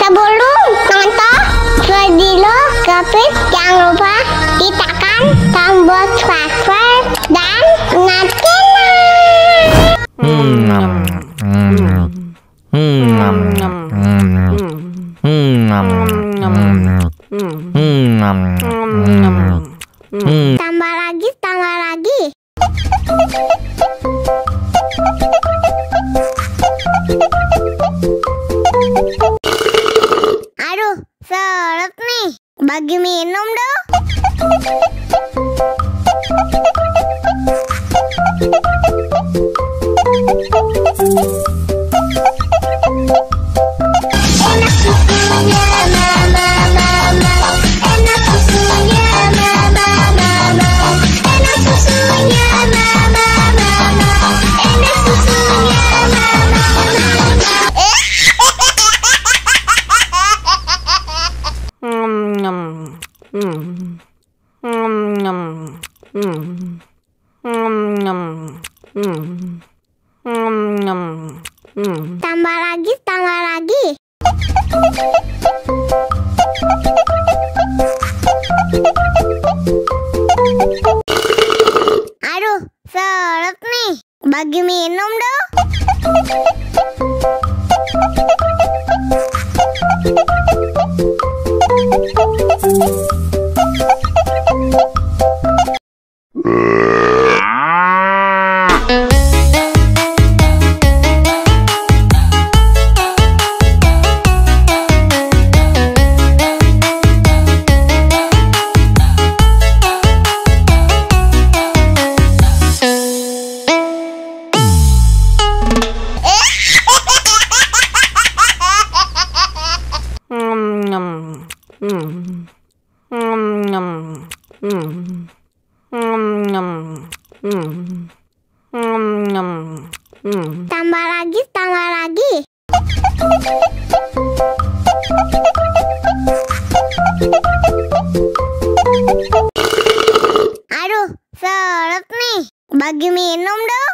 Sebelum nonton video Gapit, jangan lupa tekan tombol subscribe dan nyalakan. Tambah lagi. Aduh, seret nih. Bagi minum dong. Enak susunya mama, enak susunya mama, enak susunya mama, enak susunya Tambah lagi. Aduh, seret nih. Bagi minum dong. Tambah lagi. Aduh, seret nih. Bagi minum dong.